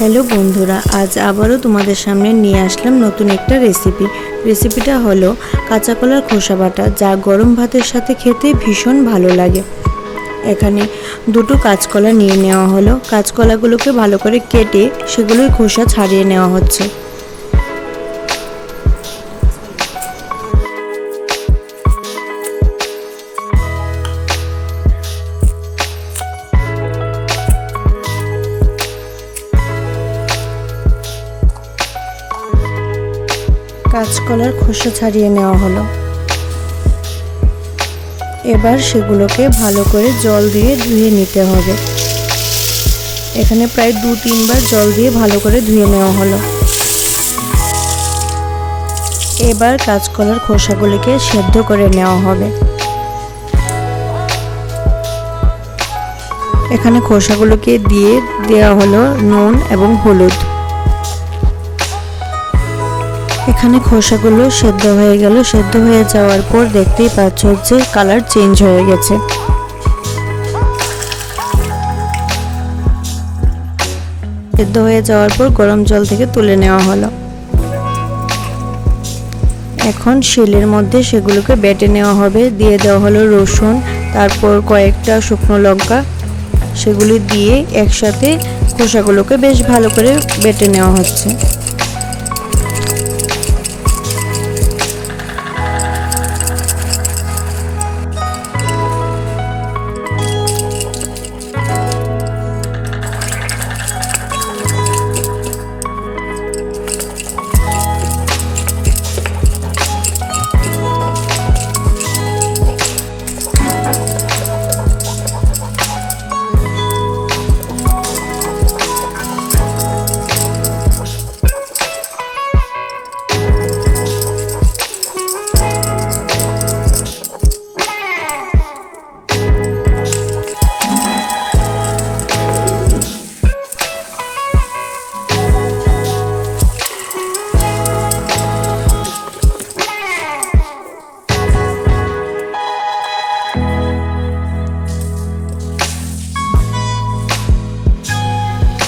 Hello बंधुरा आज आबारो तुम्हादेर सामने निये आसलाम नतून एकटा रेसिपिटा हलो काँचा कलार खोसा बाटा जा गरम भातेर साथे खेते भीषण भालो लागे। एखाने दुटो काँचकला निये नेওয়া हलो। काँचकलागुलोके भालो करे केटे सेगुलोर खोसा छाड़िये नेওয়া हच्छे। কাঁচকলার খোসা ছাড়িয়ে নেওয়া হলো। এবার সেগুলোকে ভালো করে জল দিয়ে ধুয়ে নিতে হবে। এখানে প্রায় 2-3 বার জল দিয়ে ভালো করে ধুয়ে নেওয়া হলো। এবার কাঁচকলার খোসাগুলোকে সেদ্ধ করে নেওয়া হবে। এখানে খোসাগুলোকে দিয়ে দেওয়া হলো নুন এবং হলুদ। এখানে খোসাগুলো সেদ্ধ হয়ে গেল। সেদ্ধ হয়ে যাওয়ার পর দেখতেই পাচ্ছ যে কালার চেঞ্জ হয়ে গেছে। সেদ্ধ হয়ে যাওয়ার পর গরম জল থেকে তুলে নেওয়া হলো। এখন শিলের মধ্যে সেগুলোকে বেটে নেওয়া হবে। দিয়ে দেওয়া হলো রসুন, তারপর কয়েকটা শুকনো লঙ্কা, সেগুলি দিয়ে একসাথে খোসাগুলোকে বেশ ভালো করে বেটে নেওয়া হচ্ছে।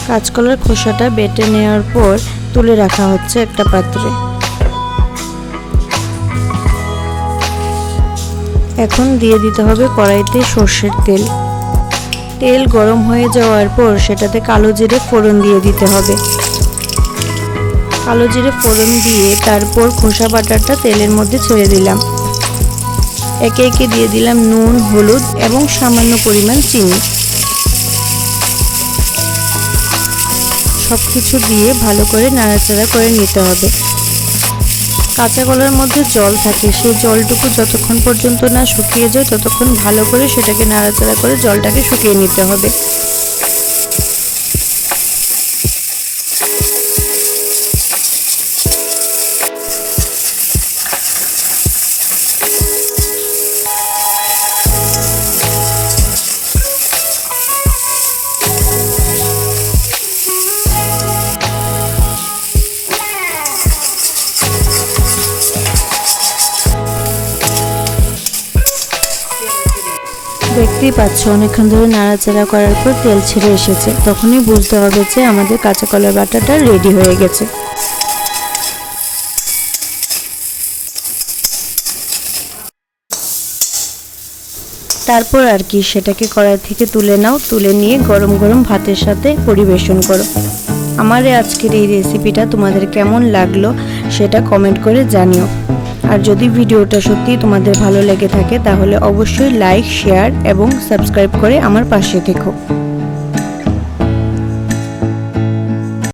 কাঁচকলার খোসাটা বেটে নেওয়ার পর তুলে রাখা হচ্ছে একটা পাত্রে। এখন দিয়ে দিতে হবে কড়াইতে সরষের তেল। তেল গরম হয়ে যাওয়ার পর সেটাতে কালো জিরে ফোড়ন দিয়ে দিতে হবে। কালো জিরে ফোড়ন দিয়ে তারপর খোসা বাটাটা তেলের মধ্যে ছেড়ে দিলাম। একে একে দিয়ে দিলাম নুন, হলুদ এবং সামান্য পরিমাণ চিনি। সবকিছু দিয়ে ভালো করে নাড়াচাড়া করে নিতে হবে। কাঁচা কলার মধ্যে জল থাকে, সেই জলটুকু যতক্ষণ পর্যন্ত না শুকিয়ে যায় ততক্ষণ ভালো করে সেটাকে নাড়াচাড়া করে জলটাকে শুকিয়ে নিতে হবে। দেখতেই পাচ্ছ অনেকক্ষণ ধরে নাড়াচাড়া করার পর তেল ছেড়ে এসেছে। তখনই বুঝতে হবে যে আমাদের কাঁচা কলার বাটাটা রেডি হয়ে গেছে। তারপর আর কি সেটাকে কড়াই থেকে তুলে নাও, তুলে নিয়ে গরম গরম ভাতের সাথে পরিবেশন করো। আমার আজকের এই রেসিপিটা তোমাদের কেমন লাগলো সেটা কমেন্ট করে জানিও। আর যদি ভিডিওটা সত্যি তোমাদের ভালো লেগে থাকে তাহলে অবশ্যই লাইক, শেয়ার এবং সাবস্ক্রাইব করে আমার পাশে থেকো।